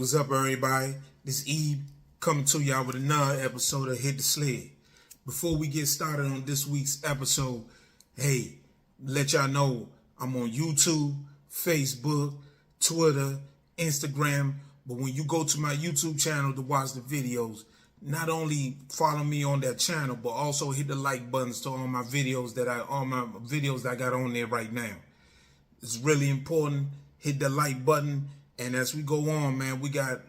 what's up, everybody? This Eve coming to y'all with another episode of Hit the Sled. Before we get started on this week's episode, hey, let y'all know I'm on YouTube, Facebook, Twitter, Instagram. But when you go to my YouTube channel to watch the videos, not only follow me on that channel, but also hit the like buttons to all my videos that I got on there right now. It's really important. Hit the like button, and as we go on, man, we got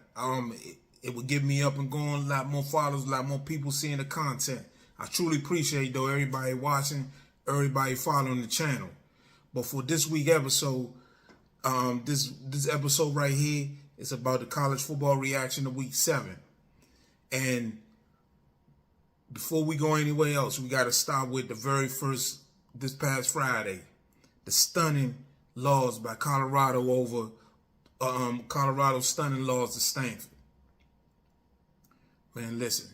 it will get me up and going. A lot more followers, a lot more people seeing the content. I truly appreciate though everybody watching, everybody following the channel. But for this week episode, this episode right here is about the college football reaction to week 7. And before we go anywhere else, we got to start with the very first, this past Friday, the stunning loss by Colorado over Colorado's stunning loss to Stanford. Man, listen,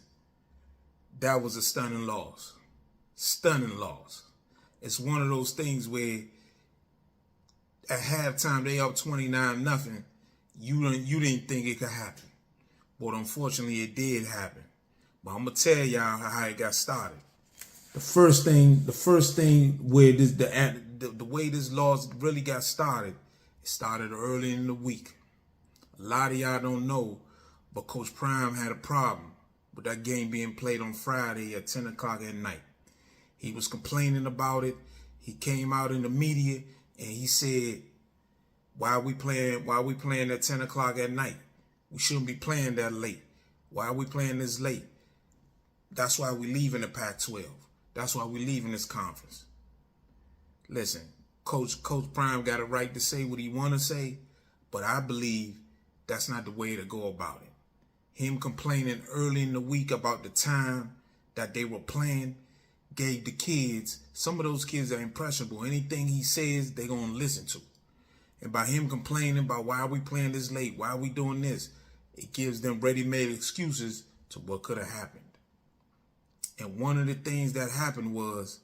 that was a stunning loss. Stunning loss. It's one of those things where at halftime they up 29-0. You didn't think it could happen. But unfortunately it did happen. But I'm gonna tell y'all how it got started. The first thing where the way this loss really got started, it started early in the week. A lot of y'all don't know, but Coach Prime had a problem with that game being played on Friday at 10 o'clock at night. He was complaining about it. He came out in the media and he said, why are we playing at 10 o'clock at night? We shouldn't be playing that late. Why are we playing this late? That's why we leaving the Pac-12. That's why we leaving this conference. Listen, Coach Prime got a right to say what he want to say, but I believe that's not the way to go about it. Him complaining early in the week about the time that they were playing gave the kids, some of those kids are impressionable. Anything he says, they're going to listen to. And by him complaining about why are we playing this late, why are we doing this, it gives them ready-made excuses to what could have happened. And one of the things that happened was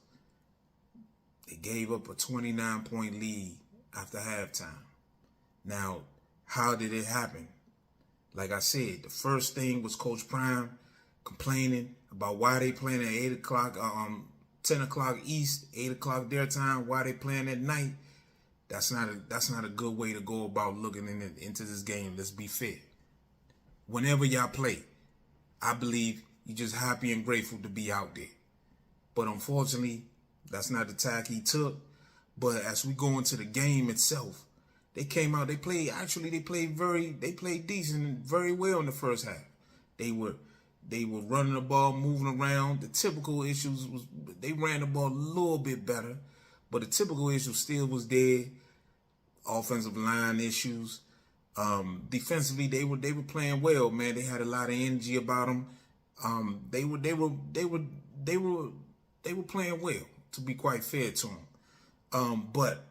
they gave up a 29-point lead after halftime. Now, how did it happen? Like I said, the first thing was Coach Prime complaining about why they playing at 8 o'clock, 10 o'clock East, 8 o'clock their time, why they playing at night. That's not a good way to go about looking into this game. Let's be fair. Whenever y'all play, I believe you're just happy and grateful to be out there. But unfortunately, that's not the tack he took. But as we go into the game itself, they came out, they played decent and very well in the first half. They were running the ball, moving around. The typical issues was they ran the ball a little bit better, but the typical issue still was there. Offensive line issues. Defensively, they were playing well, man. They had a lot of energy about them. They were playing well, to be quite fair to them. But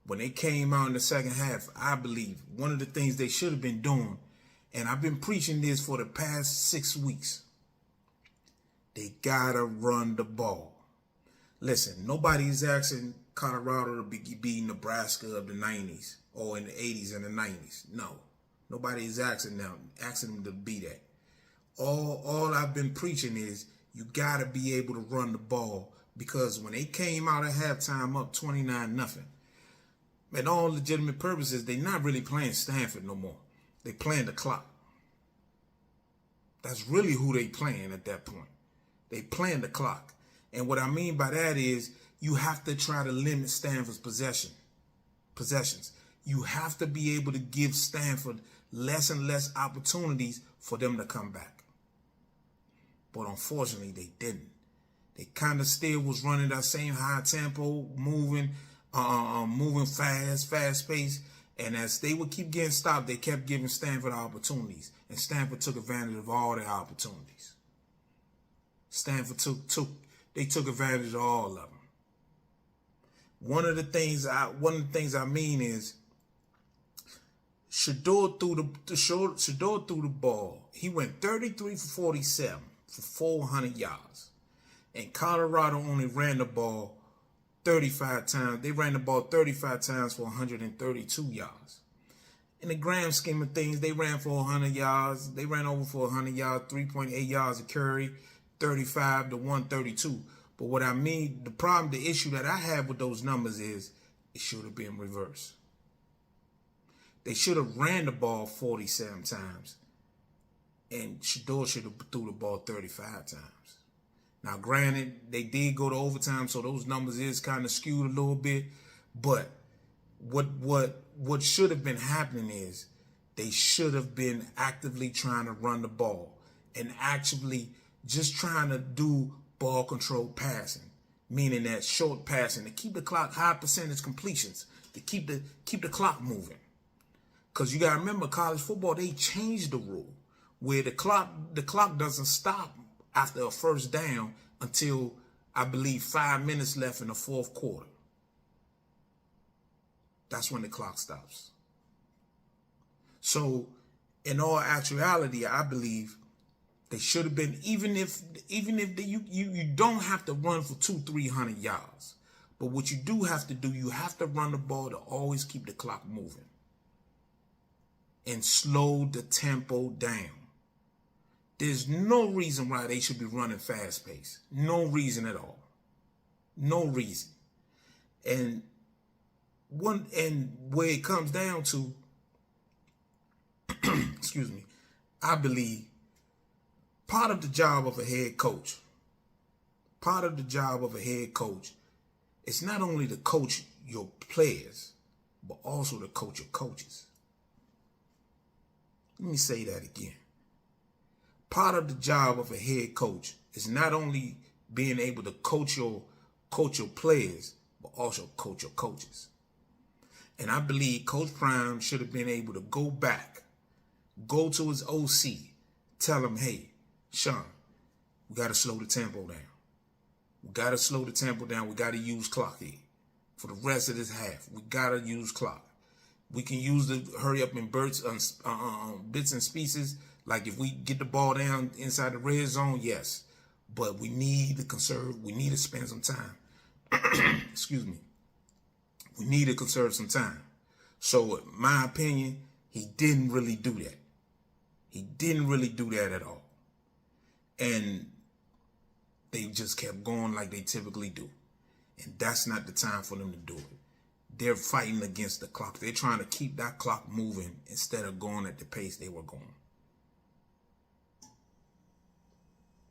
when they came out in the second half, I believe one of the things they should have been doing, and I've been preaching this for the past 6 weeks, they gotta run the ball. Listen, nobody's asking Colorado to be Nebraska of the 90s or in the 80s and the 90s. No, nobody is asking them to be that. All I've been preaching is you got to be able to run the ball, because when they came out at halftime up 29-0, in all legitimate purposes, they're not really playing Stanford no more. They playing the clock. That's really who they playing at that point. They playing the clock. And what I mean by that is you have to try to limit Stanford's possessions. You have to be able to give Stanford less and less opportunities for them to come back. But unfortunately, they didn't. They kind of still was running that same high tempo, moving fast pace. And as they would keep getting stopped, they kept giving Stanford opportunities. And Stanford took advantage of all their opportunities. Stanford took advantage of all of them. One of the things I mean is Shador threw the ball. He went 33 for 47 for 400 yards. And Colorado only ran the ball 35 times. They ran the ball 35 times for 132 yards. in the grand scheme of things, they ran for 100 yards. They ran over for 100 yards, 3.8 yards a carry, 35 to 132. But what I mean, the problem, the issue that I have with those numbers is it should have been reversed. They should have ran the ball 47 times, and Shador should have threw the ball 35 times. Now, granted, they did go to overtime, so those numbers is kind of skewed a little bit. But what should have been happening is they should have been actively trying to run the ball and actually just trying to do ball control passing, meaning that short passing to keep the clock, high percentage completions, to keep the clock moving. Because you got to remember, college football, they changed the rule where the clock doesn't stop after a first down until, I believe, 5 minutes left in the fourth quarter. That's when the clock stops. So, in all actuality, I believe they should have been, even if you don't have to run for 200-300 yards. But what you do have to do, you have to run the ball to always keep the clock moving and slow the tempo down. There's no reason why they should be running fast pace. No reason at all. No reason. And where it comes down to, excuse me, I believe part of the job of a head coach, is not only to coach your players, but also to coach your coaches. Let me say that again. Part of the job of a head coach is not only being able to coach your players, but also coach your coaches. And I believe Coach Prime should have been able to go back, go to his OC, tell him, hey, Sean, we got to slow the tempo down. We got to slow the tempo down. We got to use clock here. For the rest of this half, we got to use clock. We can use the hurry up in bits and pieces. Like if we get the ball down inside the red zone, yes. But we need to conserve. We need to spend some time. Excuse me. We need to conserve some time. So in my opinion, he didn't really do that. He didn't really do that at all. And they just kept going like they typically do. And that's not the time for them to do it. They're fighting against the clock. They're trying to keep that clock moving instead of going at the pace they were going.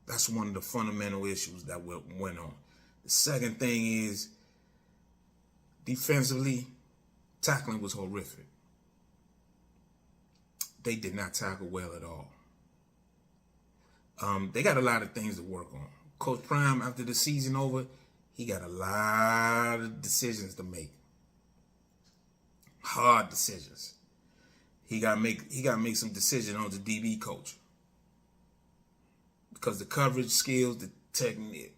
That's one of the fundamental issues that went on. The second thing is, defensively, tackling was horrific. They did not tackle well at all. They got a lot of things to work on. Coach Prime, after the season over, he got a lot of decisions to make. Hard decisions. He got to make some decisions on the DB coach. Because the coverage skills, the technique,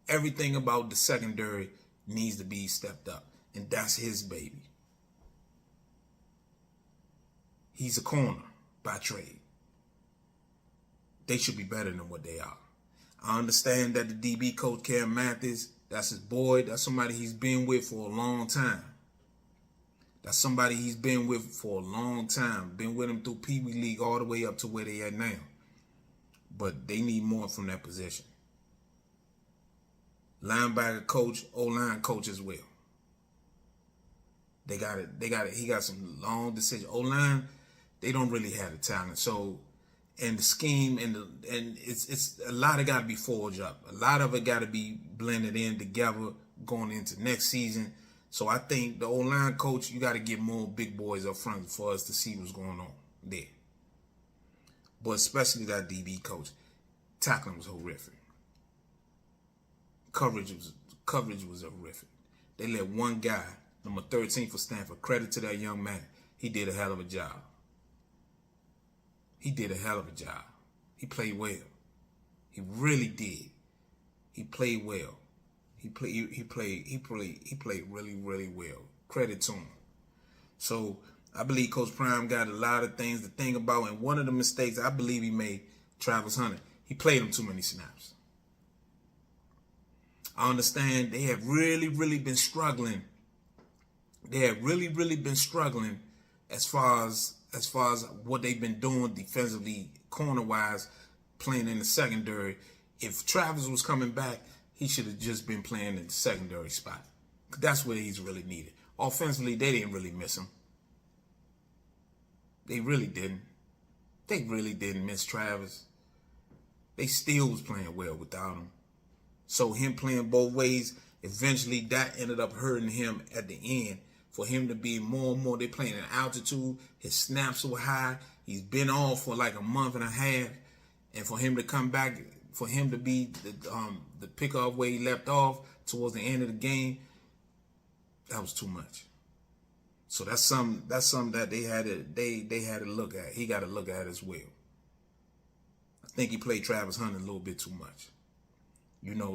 everything about the secondary needs to be stepped up. And that's his baby. He's a corner by trade. They should be better than what they are. I understand that the DB coach, Cam Mathis, that's his boy. That's somebody he's been with for a long time. That's somebody he's been with for a long time. Been with him through Pee Wee League all the way up to where they at now. But they need more from that position. Linebacker coach, O-line coach as well. They got it. He got some long decisions. O-line, they don't really have the talent. So, and the scheme and it's a lot of got to be forged up. A lot of it got to be blended in together going into next season. So I think the O-line coach, you got to get more big boys up front for us to see what's going on there. But especially that DB coach, tackling was horrific. Coverage was horrific. They let one guy, number 13 for Stanford, credit to that young man. He did a hell of a job. He did a hell of a job. He played well. He really did. He played well. He played really, really well. Credit to him. So I believe Coach Prime got a lot of things to think about. And one of the mistakes I believe he made, Travis Hunter, he played him too many snaps. I understand they have really, really been struggling. They have really, really been struggling as far as what they've been doing defensively, corner wise, playing in the secondary. If Travis was coming back, he should have just been playing in the secondary spot. That's where he's really needed. Offensively, they didn't really miss him. They really didn't. They really didn't miss Travis. They still was playing well without him. So him playing both ways, eventually that ended up hurting him at the end. For him to be more and more, they playing at altitude. His snaps were high. He's been off for like a month and a half. And for him to come back, for him to be the pickoff where he left off towards the end of the game, that was too much. So that's something that they had to look at. He got to look at as well. I think he played Travis Hunter a little bit too much.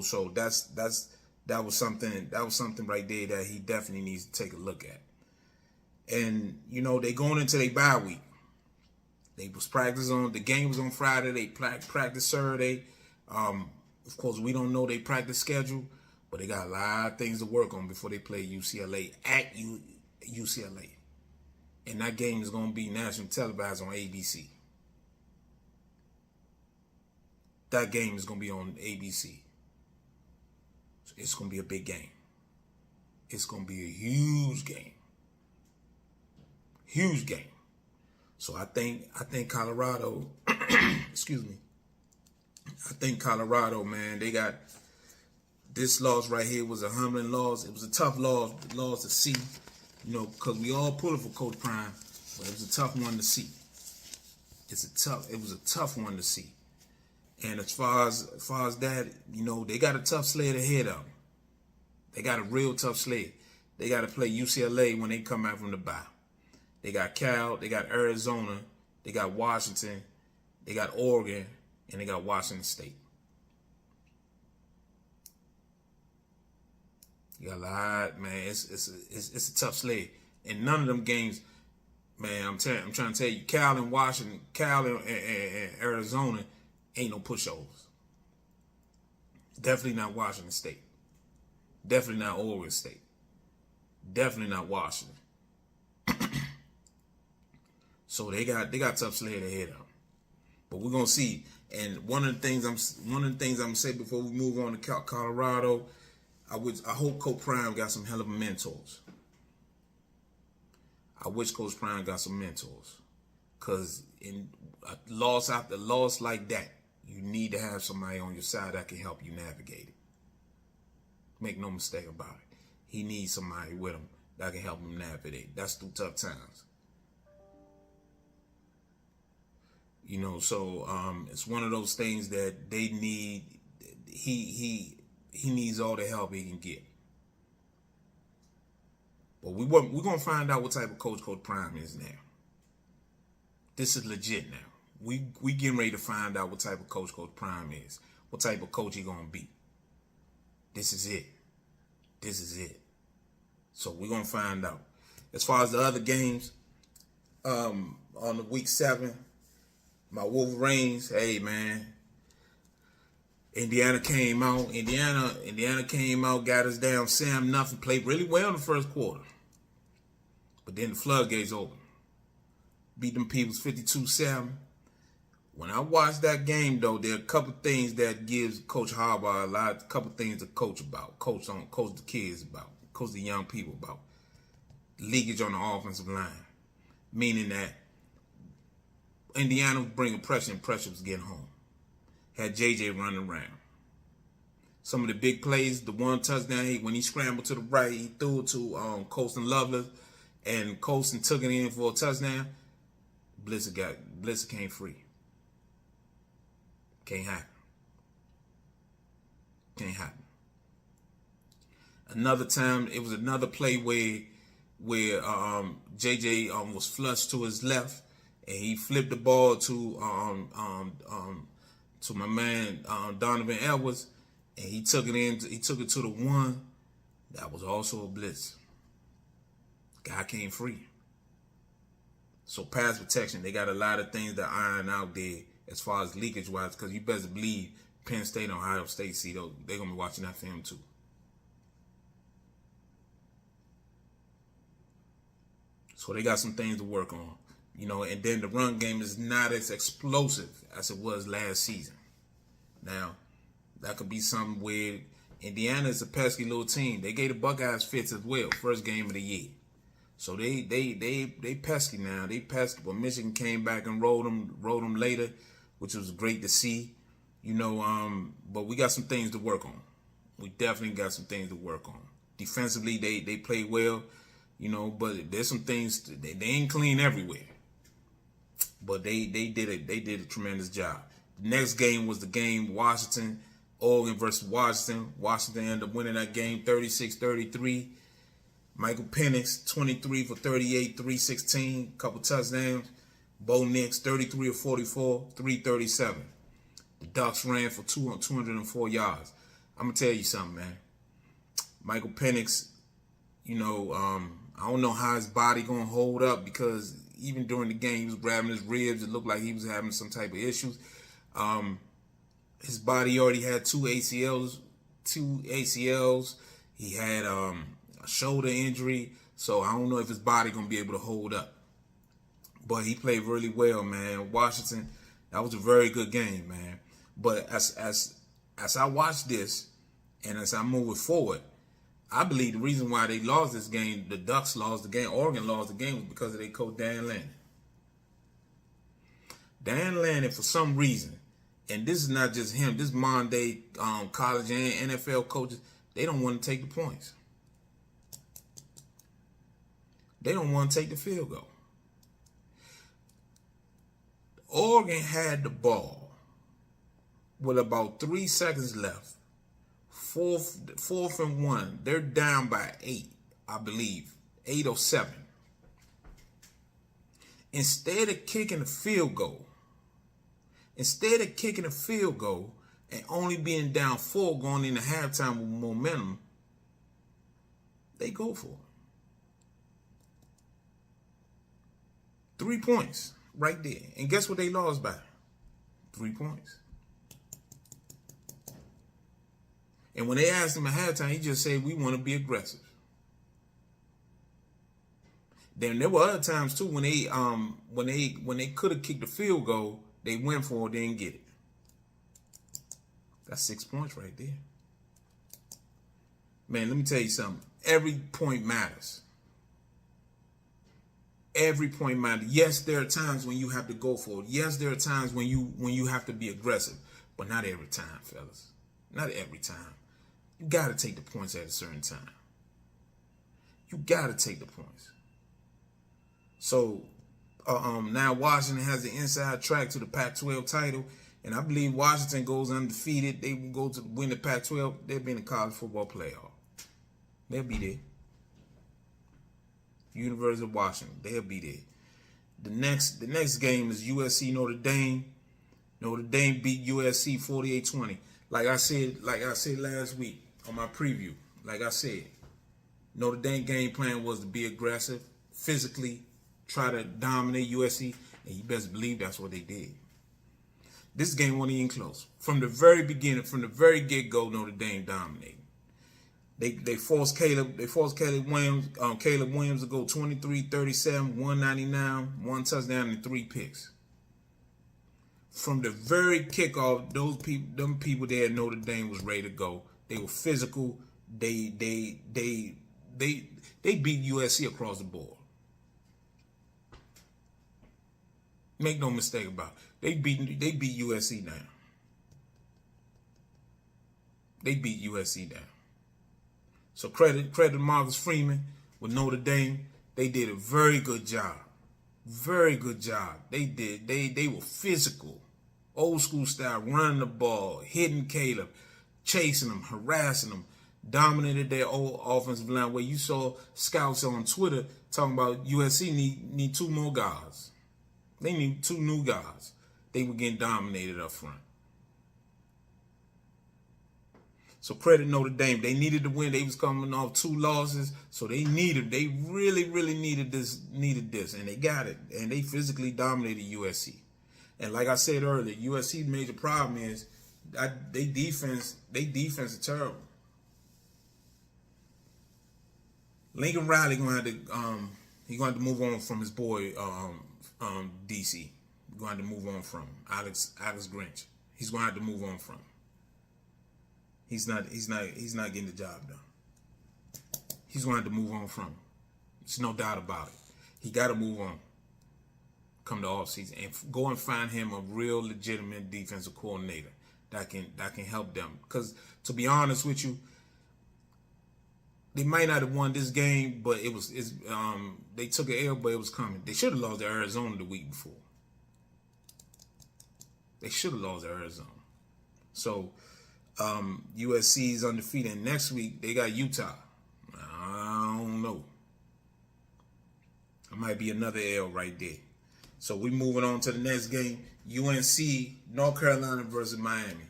So that was something right there that he definitely needs to take a look at. And they going into their bye week. They was the game was on Friday. They practice Saturday. Of course, we don't know their practice schedule, but they got a lot of things to work on before they play UCLA at UCLA. And that game is going to be national televised on ABC. That game is going to be on ABC. So it's going to be a big game. It's going to be a huge game. Huge game. So I think Colorado, excuse me. I think Colorado, man, they got this loss right here was a humbling loss. It was a tough loss to see, because we all pulling for Coach Prime, but it was a tough one to see. It was a tough one to see. And as far as that, they got a tough sled ahead of them. They got a real tough sled. They got to play UCLA when they come out from the bye. They got Cal, they got Arizona, they got Washington, they got Oregon, and they got Washington State. You got a lot, man. It's a tough sled. And none of them games, man, I'm trying to tell you, Cal and Washington, Cal and Arizona ain't no pushovers. Definitely not Washington State. Definitely not Oregon State. Definitely not Washington. So they got tough sled ahead of them. But we're gonna see. And one of the things I'm gonna say before we move on to Colorado, I hope Coach Prime got some hell of mentors. I wish Coach Prime got some mentors, cause in a loss after loss like that, you need to have somebody on your side that can help you navigate it. Make no mistake about it. He needs somebody with him that can help him navigate. That's through tough times. So it's one of those things that they need. He needs all the help he can get. But we're gonna find out what type of Coach Prime is now. This is legit now. We getting ready to find out what type of Coach Prime is. What type of coach he gonna be. This is it. This is it. So we're gonna find out. As far as the other games, on the week 7. My Wolverines, hey man, Indiana came out, got us down 7-0, played really well in the first quarter. But then the floodgates opened. Beat them peoples 52-7. When I watched that game though, there are a couple things that gives Coach Harbaugh a couple things to coach about, coach the kids about, coach the young people about. Leakage on the offensive line. Meaning that Indiana was bringing pressure and pressure was getting home. Had JJ running around. Some of the big plays, the one touchdown, when he scrambled to the right, he threw it to Colston Loveland, and Colston took it in for a touchdown. Blitzer came free. Can't happen. Can't happen. Another time, it was another play where JJ was flushed to his left, and he flipped the ball to my man Donovan Edwards, and he took it in. He took it to the one. That was also a blitz. Guy came free. So pass protection, they got a lot of things that iron out there as far as leakage wise, because you better believe Penn State and Ohio State, they're gonna be watching that film too. So they got some things to work on. And then the run game is not as explosive as it was last season. Now, that could be something where Indiana is a pesky little team. They gave the Buckeyes fits as well, first game of the year. So they pesky now. They pesky, but Michigan came back and rolled them later, which was great to see. But we got some things to work on. We definitely got some things to work on. Defensively, they played well, but there's some things they ain't clean everywhere. But they did a tremendous job. The next game was the game Oregon versus Washington. Washington ended up winning that game 36-33. Michael Penix, 23 for 38, 316, couple touchdowns. Bo Nix, 33 of 44, 337. The Ducks ran for 204 yards. I'm going to tell you something, man. Michael Penix, I don't know how his body going to hold up, because even during the game, he was grabbing his ribs. It looked like he was having some type of issues. His body already had two ACLs. He had a shoulder injury, so I don't know if his body going to be able to hold up. But he played really well, man. Washington, that was a very good game, man. But as I watch this and as I move it forward, I believe the reason why they lost this game, the Ducks lost the game, Oregon lost the game, was because of their coach Dan Lanning. Dan Lanning, for some reason, and this is not just him, this modern day college and NFL coaches, they don't want to take the points. They don't want to take the field goal. Oregon had the ball with about 3 seconds left. Fourth and 1. They're down by 8, I believe. 8 or 7. Instead of kicking a field goal, and only being down 4 going into halftime with momentum, they go for it. 3 points right there. And guess what they lost by? 3 points. And when they asked him at halftime, he just said, "We want to be aggressive." Then there were other times too when they could have kicked the field goal, they went for it, didn't get it. That's 6 points right there. Man, let me tell you something. Every point matters. Every point matters. Yes, there are times when you have to go for it. Yes, there are times when you have to be aggressive, but not every time, fellas. Not every time. You got to take the points at a certain time. You got to take the points. So now Washington has the inside track to the Pac-12 title, and I believe Washington goes undefeated. They will go to win the Pac-12. They'll be in the college football playoff. They'll be there. University of Washington. They'll be there. The next game is USC Notre Dame. Notre Dame beat USC 48-20. Like I said last week on my preview. Like I said, Notre Dame game plan was to be aggressive, physically, try to dominate USC, and you best believe that's what they did. This game wasn't even close. From the very beginning, from the very get-go, Notre Dame dominated. They forced Caleb Williams to go 23-37, 199, 1 touchdown, and 3 picks. From the very kickoff, them people there at Notre Dame was ready to go. They were physical. They beat USC across the board. Make no mistake about it. They beat USC now. They beat USC now. So credit to Marcus Freeman with Notre Dame. They did a very good job. Very good job. They did. They were physical. Old school style, running the ball, hitting Caleb, chasing him, harassing him, dominated their old offensive line, where you saw scouts on Twitter talking about USC need 2 more guys. They need 2 new guys. They were getting dominated up front. So credit Notre Dame. They needed to win. They was coming off 2 losses, so they really needed this, and they got it. And they physically dominated USC. And like I said earlier, USC's major problem is that they defense is terrible. Lincoln Riley gonna have to He's going to have to move on from his boy DC. He's going to have to move on from him. Alex Grinch. He's going to have to move on from him. He's not getting the job done. He's going to have to move on from him. There's no doubt about it. He got to move on. Come the offseason and go and find him a real legitimate defensive coordinator that can help them. Because to be honest with you, they might not have won this game, but they took an L, but it was coming. They should have lost to Arizona the week before. They should have lost to Arizona. So USC is undefeated. And next week they got Utah. I don't know. It might be another L right there. So we moving on to the next game. UNC, North Carolina versus Miami.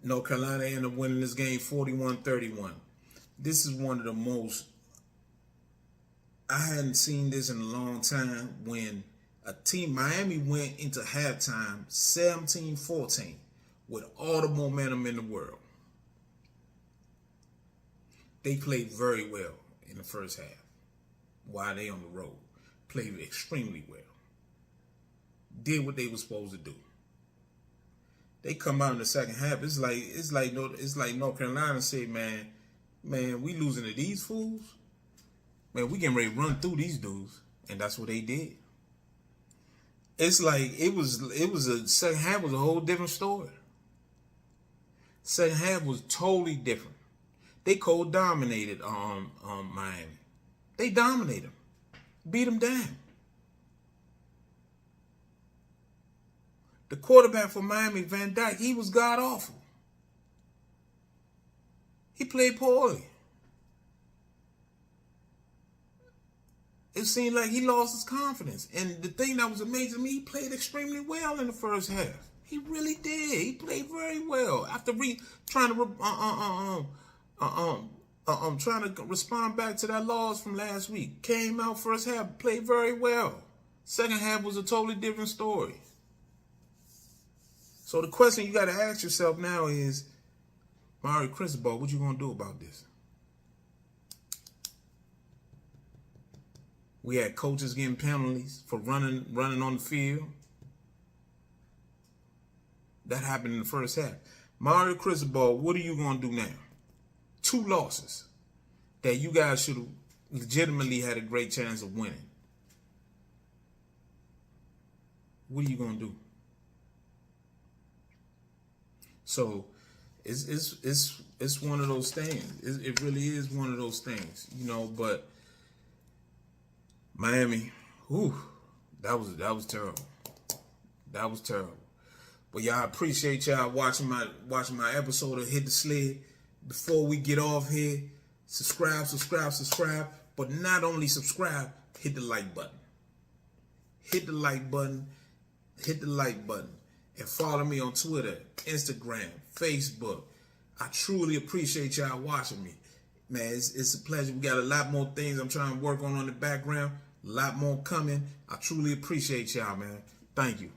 North Carolina ended up winning this game 41-31. This is one of the most, I hadn't seen this in a long time, when a team, Miami went into halftime 17-14 with all the momentum in the world. They played very well in the first half while they on the road. Played extremely well. Did what they were supposed to do. They come out in the second half. It's like North Carolina said, man, we losing to these fools. Man, we getting ready to run through these dudes, and that's what they did. It's like it was a second half was a whole different story. Second half was totally different. They dominated Miami. They dominated them. Beat them down. The quarterback for Miami, Van Dyke, he was god-awful. He played poorly. It seemed like he lost his confidence. And the thing that was amazing to me, he played extremely well in the first half. He really did. He played very well. After trying to respond back to that loss from last week. Came out first half, played very well. Second half was a totally different story. So the question you got to ask yourself now is, Mario Cristobal, what you going to do about this? We had coaches getting penalties for running on the field. That happened in the first half. Mario Cristobal, what are you going to do now? 2 losses that you guys should have legitimately had a great chance of winning. What are you going to do? So it's one of those things. It really is one of those things, you know. But Miami, that was terrible. That was terrible. But y'all, I appreciate y'all watching my episode of Hit the Sled. Before we get off here, subscribe. But not only subscribe, hit the like button. Hit the like button. And follow me on Twitter, Instagram, Facebook. I truly appreciate y'all watching me. Man, it's a pleasure. We got a lot more things I'm trying to work on the background. A lot more coming. I truly appreciate y'all, man. Thank you.